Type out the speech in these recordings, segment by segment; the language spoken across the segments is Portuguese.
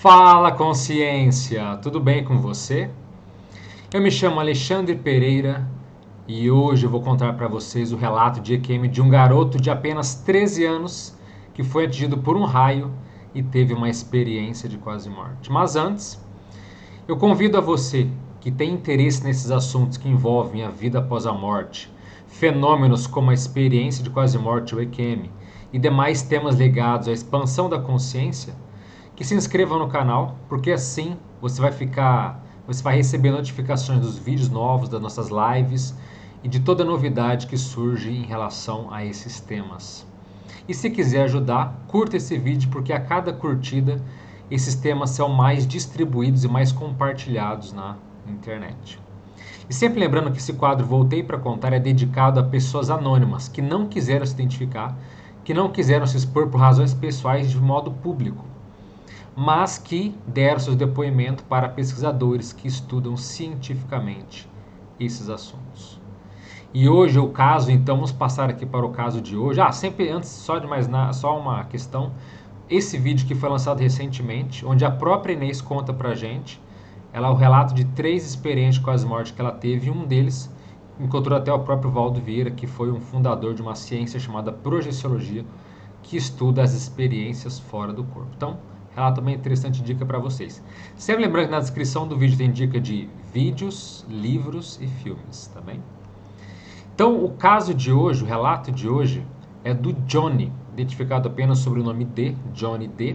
Fala, consciência! Tudo bem com você? Eu me chamo Alexandre Pereira e hoje eu vou contar para vocês o relato de EQM de um garoto de apenas 13 anos que foi atingido por um raio e teve uma experiência de quase morte. Mas antes, eu convido a você que tem interesse nesses assuntos que envolvem a vida após a morte, fenômenos como a experiência de quase morte ou EQM e demais temas ligados à expansão da consciência, que se inscreva no canal, porque assim você vai receber notificações dos vídeos novos, das nossas lives e de toda novidade que surge em relação a esses temas. E se quiser ajudar, curta esse vídeo, porque a cada curtida esses temas são mais distribuídos e mais compartilhados na internet. E sempre lembrando que esse quadro Voltei para Contar é dedicado a pessoas anônimas que não quiseram se identificar, que não quiseram se expor por razões pessoais de modo público, mas que deram seus depoimentos para pesquisadores que estudam cientificamente esses assuntos. E hoje o caso, então, vamos passar aqui para o caso de hoje. Sempre antes, só de mais nada, só uma questão. Esse vídeo que foi lançado recentemente, onde a própria Inês conta pra gente, o relato de 3 experiências de quase morte que ela teve, e um deles encontrou até o próprio Valdo Vieira, que foi um fundador de uma ciência chamada projeciologia, que estuda as experiências fora do corpo. Então, relato bem interessante, dica para vocês. Sempre lembrando que na descrição do vídeo tem dica de vídeos, livros e filmes, tá bem? Então, o caso de hoje, o relato de hoje, é do Johnny, identificado apenas sob o nome D, Johnny D.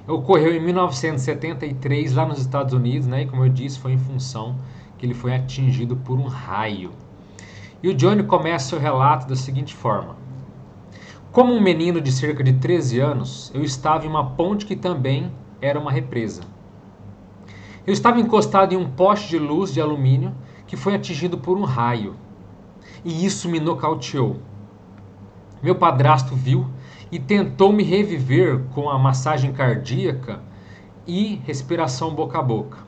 Ocorreu em 1973, lá nos Estados Unidos, né? E como eu disse, foi em função que ele foi atingido por um raio. E o Johnny começa seu relato da seguinte forma: como um menino de cerca de 13 anos, eu estava em uma ponte que também era uma represa. Eu estava encostado em um poste de luz de alumínio que foi atingido por um raio. E isso me nocauteou. Meu padrasto viu e tentou me reviver com a massagem cardíaca e respiração boca a boca.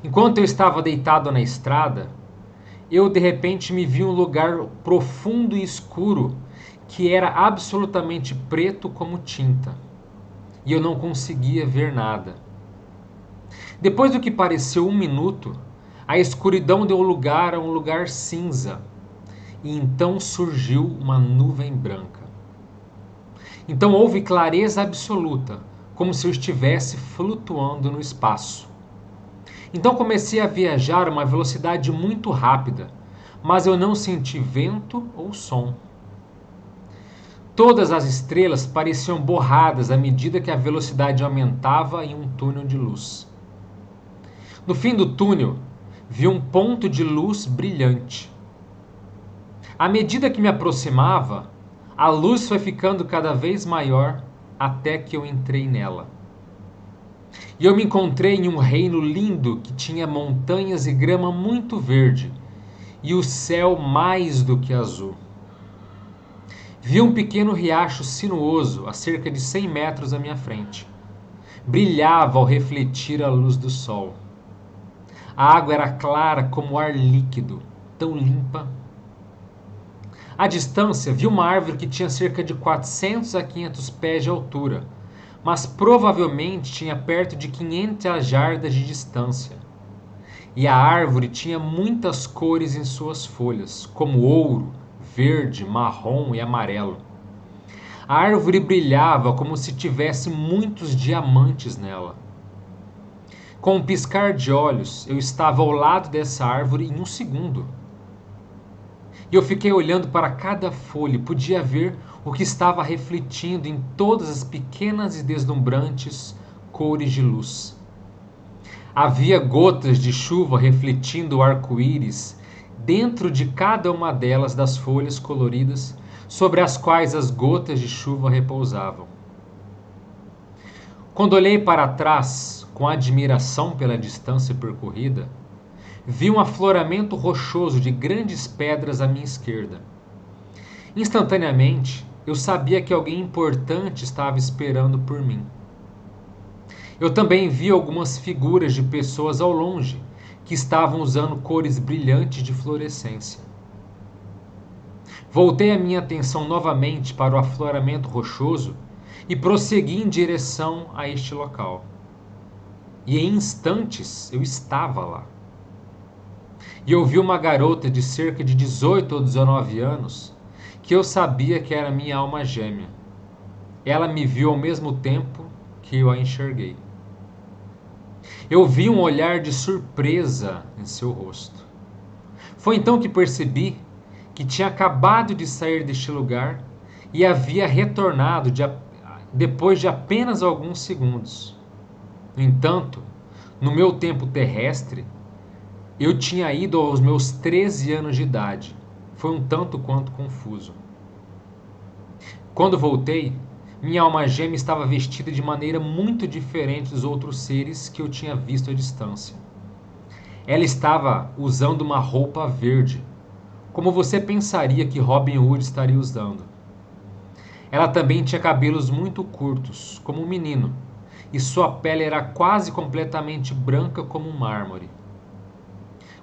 Enquanto eu estava deitado na estrada, eu de repente me vi em um lugar profundo e escuro que era absolutamente preto como tinta. E eu não conseguia ver nada. Depois do que pareceu 1 minuto, a escuridão deu lugar a um lugar cinza. E então surgiu uma nuvem branca. Então houve clareza absoluta, como se eu estivesse flutuando no espaço. Então comecei a viajar a uma velocidade muito rápida, mas eu não senti vento ou som. Todas as estrelas pareciam borradas à medida que a velocidade aumentava em um túnel de luz. No fim do túnel, vi um ponto de luz brilhante. À medida que me aproximava, a luz foi ficando cada vez maior até que eu entrei nela. E eu me encontrei em um reino lindo que tinha montanhas e grama muito verde, e o céu mais do que azul. Vi um pequeno riacho sinuoso a cerca de 100 metros à minha frente. Brilhava ao refletir a luz do sol. A água era clara como ar líquido, tão limpa. À distância, vi uma árvore que tinha cerca de 400 a 500 pés de altura, mas provavelmente tinha perto de 500 jardas de distância. E a árvore tinha muitas cores em suas folhas, como ouro, verde, marrom e amarelo. A árvore brilhava como se tivesse muitos diamantes nela. Com um piscar de olhos, eu estava ao lado dessa árvore em 1 segundo. E eu fiquei olhando para cada folha e podia ver o que estava refletindo em todas as pequenas e deslumbrantes cores de luz. Havia gotas de chuva refletindo o arco-íris dentro de cada uma delas das folhas coloridas sobre as quais as gotas de chuva repousavam. Quando olhei para trás, com admiração pela distância percorrida, vi um afloramento rochoso de grandes pedras à minha esquerda. Instantaneamente, eu sabia que alguém importante estava esperando por mim. Eu também vi algumas figuras de pessoas ao longe, que estavam usando cores brilhantes de fluorescência. Voltei a minha atenção novamente para o afloramento rochoso e prossegui em direção a este local. e em instantes eu estava lá. E eu vi uma garota de cerca de 18 ou 19 anos que eu sabia que era minha alma gêmea. Ela me viu ao mesmo tempo que eu a enxerguei. Eu vi um olhar de surpresa em seu rosto. Foi então que percebi que tinha acabado de sair deste lugar e havia retornado depois de apenas alguns segundos. No entanto, no meu tempo terrestre, eu tinha ido aos meus 13 anos de idade. Foi um tanto quanto confuso. Quando voltei, minha alma gêmea estava vestida de maneira muito diferente dos outros seres que eu tinha visto à distância. Ela estava usando uma roupa verde, como você pensaria que Robin Hood estaria usando. Ela também tinha cabelos muito curtos, como um menino, e sua pele era quase completamente branca como um mármore.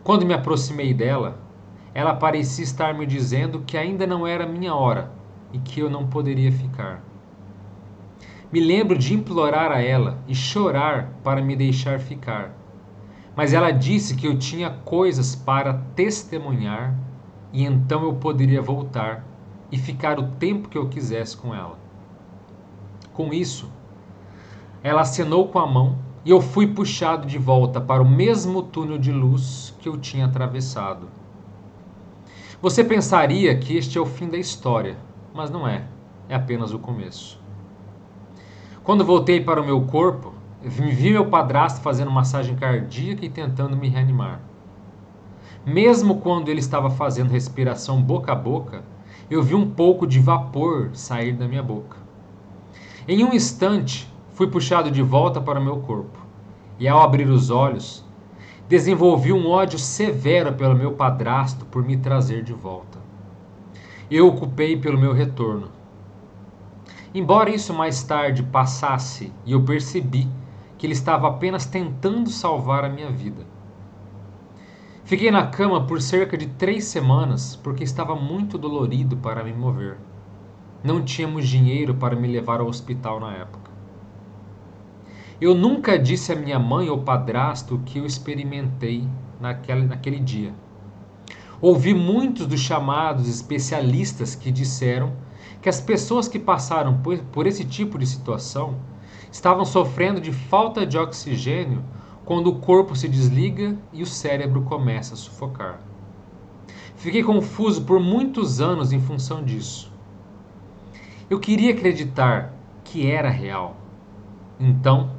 Quando me aproximei dela, ela parecia estar me dizendo que ainda não era minha hora e que eu não poderia ficar. Me lembro de implorar a ela e chorar para me deixar ficar, mas ela disse que eu tinha coisas para testemunhar e então eu poderia voltar e ficar o tempo que eu quisesse com ela. Com isso, ela acenou com a mão e eu fui puxado de volta para o mesmo túnel de luz que eu tinha atravessado. Você pensaria que este é o fim da história, mas não é. É apenas o começo. Quando voltei para o meu corpo, vi meu padrasto fazendo massagem cardíaca e tentando me reanimar. Mesmo quando ele estava fazendo respiração boca a boca, eu vi um pouco de vapor sair da minha boca. Em um instante, fui puxado de volta para o meu corpo. E ao abrir os olhos, desenvolvi um ódio severo pelo meu padrasto por me trazer de volta. Eu o culpei pelo meu retorno. Embora isso mais tarde passasse e eu percebi que ele estava apenas tentando salvar a minha vida. Fiquei na cama por cerca de 3 semanas porque estava muito dolorido para me mover. Não tínhamos dinheiro para me levar ao hospital na época. Eu nunca disse a minha mãe ou padrasto o que eu experimentei naquele dia. Ouvi muitos dos chamados especialistas que disseram que as pessoas que passaram por esse tipo de situação estavam sofrendo de falta de oxigênio quando o corpo se desliga e o cérebro começa a sufocar. Fiquei confuso por muitos anos em função disso. Eu queria acreditar que era real. Então,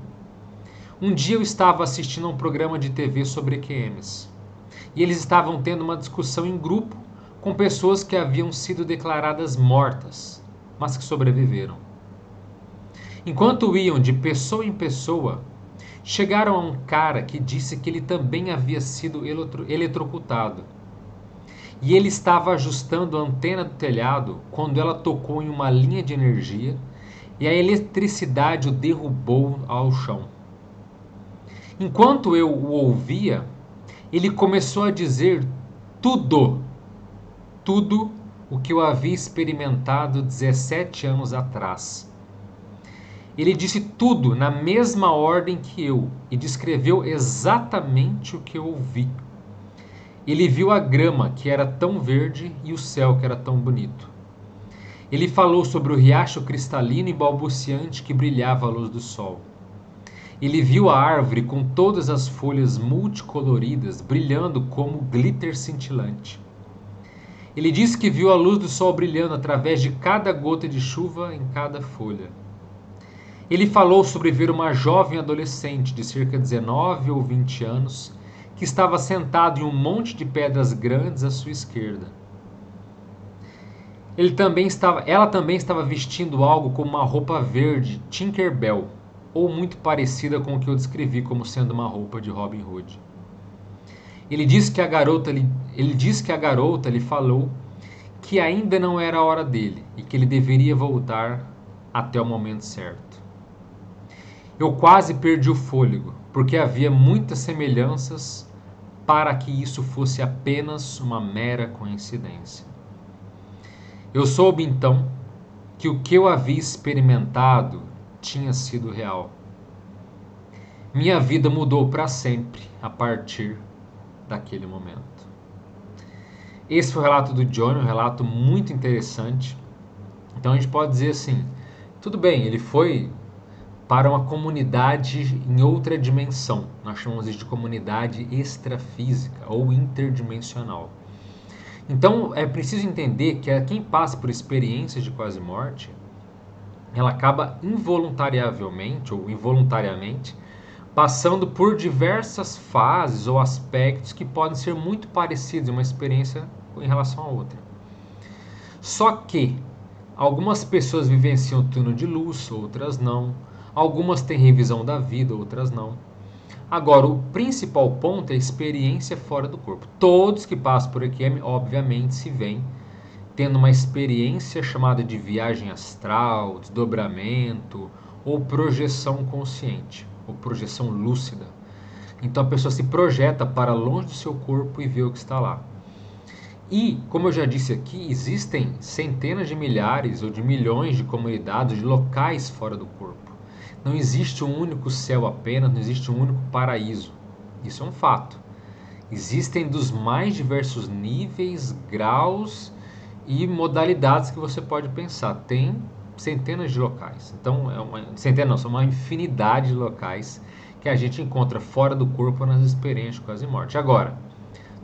um dia eu estava assistindo a um programa de TV sobre EQMs e eles estavam tendo uma discussão em grupo com pessoas que haviam sido declaradas mortas, mas que sobreviveram. Enquanto iam de pessoa em pessoa, chegaram a um cara que disse que ele também havia sido eletrocutado. E ele estava ajustando a antena do telhado quando ela tocou em uma linha de energia e a eletricidade o derrubou ao chão. Enquanto eu o ouvia, ele começou a dizer tudo o que eu havia experimentado 17 anos atrás. Ele disse tudo na mesma ordem que eu e descreveu exatamente o que eu ouvi. Ele viu a grama que era tão verde e o céu que era tão bonito. Ele falou sobre o riacho cristalino e balbuciante que brilhava à luz do sol. Ele viu a árvore com todas as folhas multicoloridas brilhando como glitter cintilante. Ele disse que viu a luz do sol brilhando através de cada gota de chuva em cada folha. Ele falou sobre ver uma jovem adolescente de cerca de 19 ou 20 anos que estava sentado em um monte de pedras grandes à sua esquerda. Ela também estava vestindo algo como uma roupa verde Tinkerbell, ou muito parecida com o que eu descrevi como sendo uma roupa de Robin Hood. Ele disse que a garota lhe falou que ainda não era a hora dele e que ele deveria voltar até o momento certo. Eu quase perdi o fôlego, porque havia muitas semelhanças para que isso fosse apenas uma mera coincidência. Eu soube então que o que eu havia experimentado tinha sido real. Minha vida mudou para sempre a partir daquele momento. Esse foi o relato do Johnny, um relato muito interessante. Então a gente pode dizer assim, tudo bem, ele foi para uma comunidade em outra dimensão. Nós chamamos isso de comunidade extrafísica ou interdimensional. Então é preciso entender que quem passa por experiências de quase morte, ela acaba involuntariamente ou involuntariamente passando por diversas fases ou aspectos que podem ser muito parecidos em uma experiência em relação a outra. Só que algumas pessoas vivenciam o túnel de luz, outras não. Algumas têm revisão da vida, outras não. Agora, o principal ponto é a experiência fora do corpo. Todos que passam por EQM, obviamente, se veem tendo uma experiência chamada de viagem astral, desdobramento ou projeção consciente, ou projeção lúcida. Então a pessoa se projeta para longe do seu corpo e vê o que está lá. E, como eu já disse aqui, existem centenas de milhares ou de milhões de comunidades, de locais fora do corpo. Não existe um único céu apenas, não existe um único paraíso. Isso é um fato. Existem dos mais diversos níveis, graus e modalidades que você pode pensar. Tem centenas de locais. Então, são uma infinidade de locais que a gente encontra fora do corpo nas experiências de quase morte. Agora,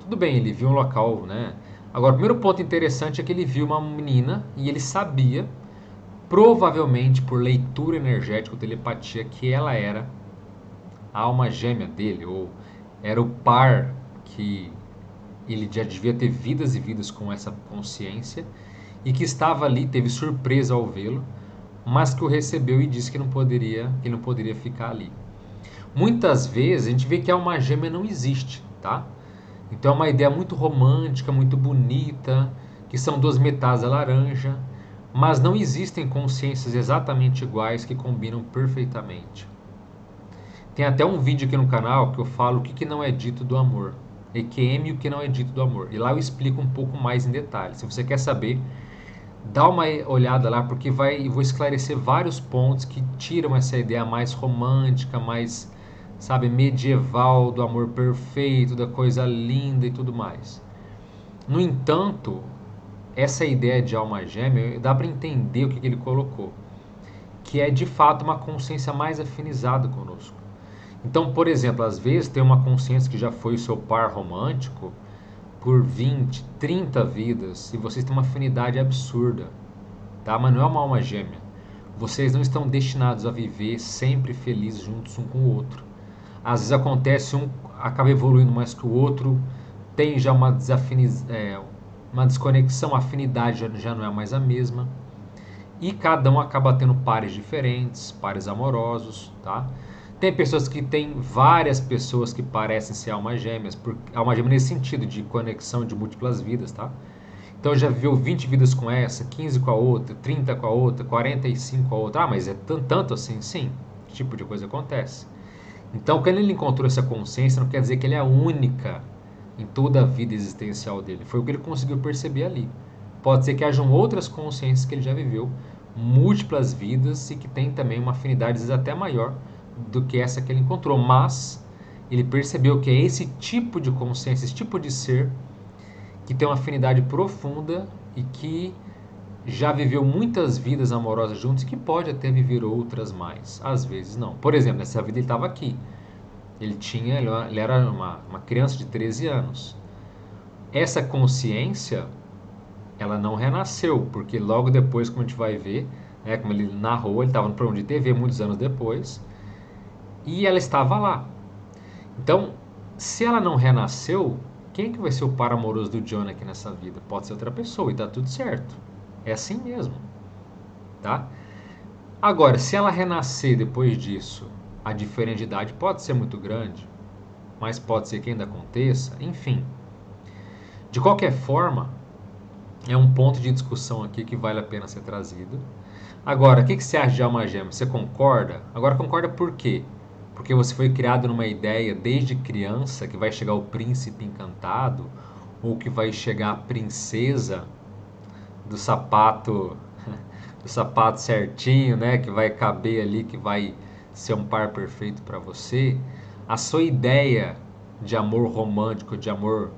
tudo bem, ele viu um local, né? Agora, o primeiro ponto interessante é que ele viu uma menina e ele sabia, provavelmente por leitura energética ou telepatia, que ela era a alma gêmea dele, ou era o par que ele já devia ter vidas e vidas com essa consciência e que estava ali, teve surpresa ao vê-lo, mas que o recebeu e disse que ele não poderia ficar ali. Muitas vezes a gente vê que a alma gêmea não existe, tá? Então é uma ideia muito romântica, muito bonita, que são duas metades da laranja, mas não existem consciências exatamente iguais que combinam perfeitamente. Tem até um vídeo aqui no canal que eu falo o que não é dito do amor. EQM e o que não é dito do amor. E lá eu explico um pouco mais em detalhe. Se você quer saber, dá uma olhada lá, porque eu vou esclarecer vários pontos que tiram essa ideia mais romântica, mais, sabe, medieval, do amor perfeito, da coisa linda e tudo mais. No entanto, essa ideia de alma gêmea, dá para entender o que ele colocou, que é de fato uma consciência mais afinizada conosco. Então, por exemplo, às vezes tem uma consciência que já foi o seu par romântico por 20, 30 vidas e vocês têm uma afinidade absurda, tá? Mas não é uma alma gêmea. Vocês não estão destinados a viver sempre felizes juntos um com o outro. Às vezes acontece um acaba evoluindo mais que o outro, tem já uma desconexão, a afinidade já não é mais a mesma. E cada um acaba tendo pares diferentes, pares amorosos, tá? Tem pessoas que têm várias pessoas que parecem ser almas gêmeas, alma gêmea nesse sentido, de conexão de múltiplas vidas, tá? Então já viveu 20 vidas com essa, 15 com a outra, 30 com a outra, 45 com a outra. Ah, mas é tanto assim? Sim, esse tipo de coisa acontece. Então, quando ele encontrou essa consciência, não quer dizer que ele é a única em toda a vida existencial dele. Foi o que ele conseguiu perceber ali. Pode ser que hajam outras consciências que ele já viveu, múltiplas vidas, e que tem também uma afinidade às vezes até maior do que essa que ele encontrou, mas ele percebeu que é esse tipo de consciência, esse tipo de ser que tem uma afinidade profunda e que já viveu muitas vidas amorosas juntos e que pode até viver outras mais, às vezes não. Por exemplo, nessa vida ele estava aqui, ele era uma criança de 13 anos. Essa consciência, ela não renasceu, porque logo depois, como a gente vai ver, né, como ele narrou, ele estava no programa de TV muitos anos depois, e ela estava lá. Então, se ela não renasceu, quem é que vai ser o par amoroso do John aqui nessa vida? Pode ser outra pessoa e tá tudo certo. É assim mesmo, tá? Agora, se ela renascer depois disso, a diferença de idade pode ser muito grande, mas pode ser que ainda aconteça, enfim. De qualquer forma, é um ponto de discussão aqui que vale a pena ser trazido. Agora, o que você acha de alma gêmea? Você concorda? Agora, concorda por quê? Porque você foi criado numa ideia desde criança que vai chegar o príncipe encantado ou que vai chegar a princesa do sapato certinho, né, que vai caber ali, que vai ser um par perfeito para você, a sua ideia de amor romântico, de amor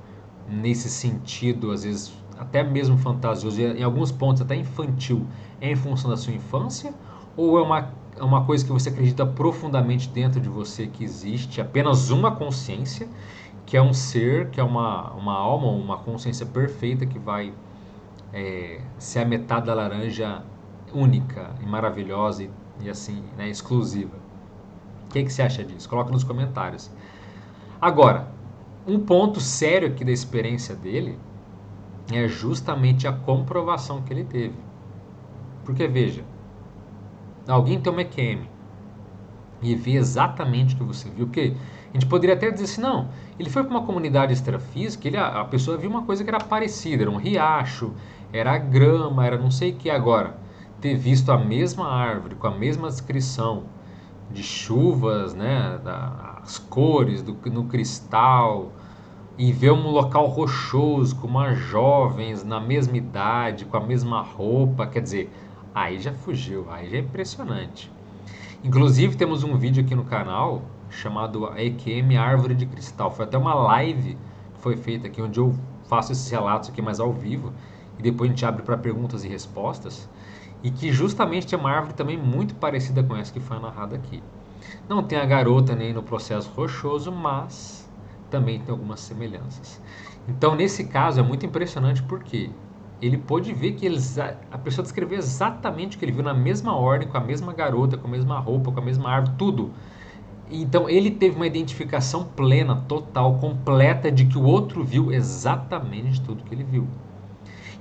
nesse sentido, às vezes até mesmo fantasioso, e em alguns pontos até infantil, é em função da sua infância? Ou é uma coisa que você acredita profundamente dentro de você que existe apenas uma consciência, que é um ser, que é uma alma, uma consciência perfeita que vai ser a metade da laranja única e maravilhosa e assim, né, exclusiva? O que você acha disso? Coloca nos comentários. Agora, um ponto sério aqui da experiência dele é justamente a comprovação que ele teve. Porque veja, alguém tem uma EQM e vê exatamente o que você viu, porque a gente poderia até dizer assim, não, ele foi para uma comunidade extrafísica, a pessoa viu uma coisa que era parecida, era um riacho, era grama, era não sei o que. Agora, ter visto a mesma árvore, com a mesma descrição de chuvas, né, as cores no cristal, e ver um local rochoso, com umas jovens na mesma idade, com a mesma roupa, quer dizer, aí já fugiu, aí já é impressionante. Inclusive temos um vídeo aqui no canal chamado EQM Árvore de Cristal. Foi até uma live que foi feita aqui, onde eu faço esses relatos aqui mais ao vivo, e depois a gente abre para perguntas e respostas, e que justamente tem uma árvore também muito parecida com essa que foi narrada aqui. Não tem a garota nem no processo rochoso, mas também tem algumas semelhanças. Então, nesse caso, é muito impressionante porque ele pôde ver que a pessoa descreveu exatamente o que ele viu na mesma ordem, com a mesma garota, com a mesma roupa, com a mesma árvore, tudo. Então, ele teve uma identificação plena, total, completa de que o outro viu exatamente tudo que ele viu.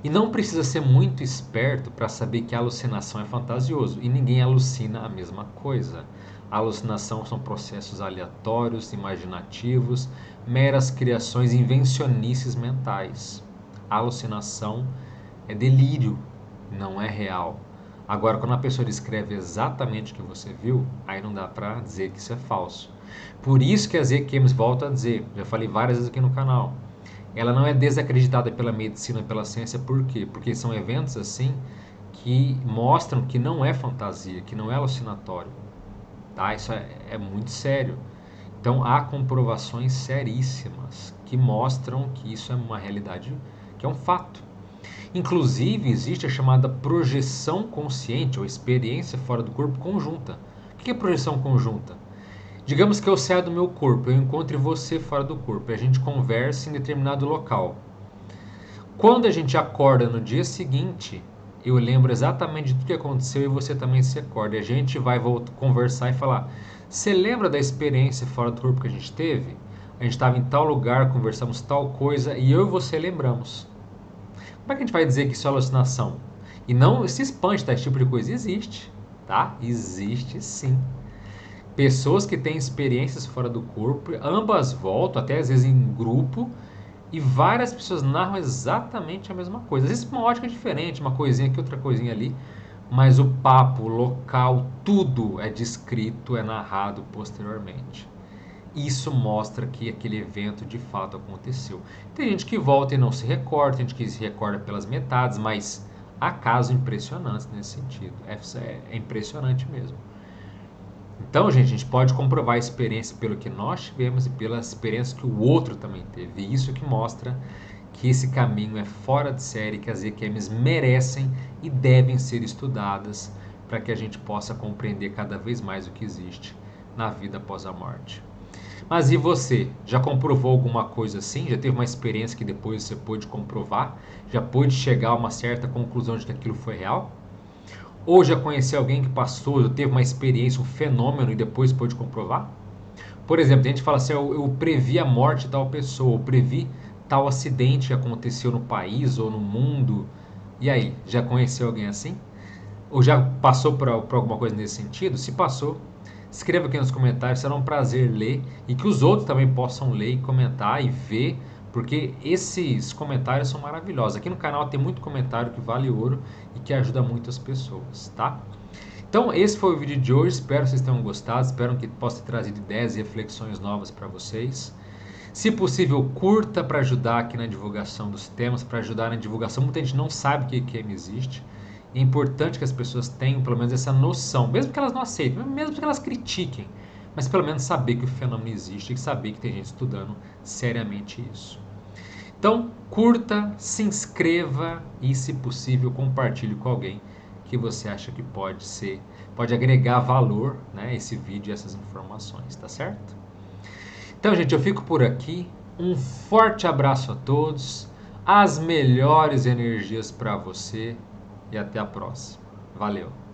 E não precisa ser muito esperto para saber que a alucinação é fantasioso e ninguém alucina a mesma coisa. A alucinação são processos aleatórios, imaginativos, meras criações, invencionices mentais. A alucinação é delírio, não é real. Agora, quando a pessoa descreve exatamente o que você viu, aí não dá para dizer que isso é falso. Por isso que as EQMs, volto a dizer, já falei várias vezes aqui no canal, ela não é desacreditada pela medicina, pela ciência, por quê? Porque são eventos assim que mostram que não é fantasia, que não é alucinatório. Tá? Isso é muito sério. Então há comprovações seríssimas que mostram que isso é uma realidade, que é um fato. Inclusive existe a chamada projeção consciente ou experiência fora do corpo conjunta. O que é projeção conjunta? Digamos que eu saia do meu corpo, eu encontre você fora do corpo e a gente conversa em determinado local. Quando a gente acorda no dia seguinte, eu lembro exatamente de tudo que aconteceu e você também se recorda. E a gente vai conversar e falar: você lembra da experiência fora do corpo que a gente teve? A gente estava em tal lugar, conversamos tal coisa e eu e você lembramos. Como é que a gente vai dizer que isso é alucinação? E não se espante, tá? Esse tipo de coisa existe, tá? Existe sim. Pessoas que têm experiências fora do corpo, ambas voltam, até às vezes em grupo, e várias pessoas narram exatamente a mesma coisa. Às vezes uma ótica diferente, uma coisinha aqui, outra coisinha ali, mas o papo, o local, tudo é descrito, é narrado posteriormente. Isso mostra que aquele evento de fato aconteceu. Tem gente que volta e não se recorda, tem gente que se recorda pelas metades, mas há casos impressionantes nesse sentido. É impressionante mesmo. Então, gente, a gente pode comprovar a experiência pelo que nós tivemos e pela experiência que o outro também teve. E isso que mostra que esse caminho é fora de série, que as EQMs merecem e devem ser estudadas para que a gente possa compreender cada vez mais o que existe na vida após a morte. Mas e você? Já comprovou alguma coisa assim? Já teve uma experiência que depois você pôde comprovar? Já pôde chegar a uma certa conclusão de que aquilo foi real? Ou já conheceu alguém que passou, teve uma experiência, um fenômeno e depois pôde comprovar? Por exemplo, a gente fala assim, eu previ a morte de tal pessoa, eu previ tal acidente que aconteceu no país ou no mundo. E aí, já conheceu alguém assim? Ou já passou por alguma coisa nesse sentido? Se passou, escreva aqui nos comentários, será um prazer ler e que os outros também possam ler e comentar e ver, porque esses comentários são maravilhosos. Aqui no canal tem muito comentário que vale ouro e que ajuda muitas pessoas, tá? Então esse foi o vídeo de hoje, espero que vocês tenham gostado, espero que possa ter trazido ideias e reflexões novas para vocês. Se possível, curta para ajudar aqui na divulgação dos temas, para ajudar na divulgação. Muita gente não sabe que EQM existe É importante que as pessoas tenham pelo menos essa noção, mesmo que elas não aceitem, mesmo que elas critiquem, mas pelo menos saber que o fenômeno existe e saber que tem gente estudando seriamente isso. Então, curta, se inscreva e, se possível, compartilhe com alguém que você acha que pode agregar valor, né, esse vídeo e essas informações, tá certo? Então, gente, eu fico por aqui. Um forte abraço a todos, as melhores energias para você e até a próxima. Valeu!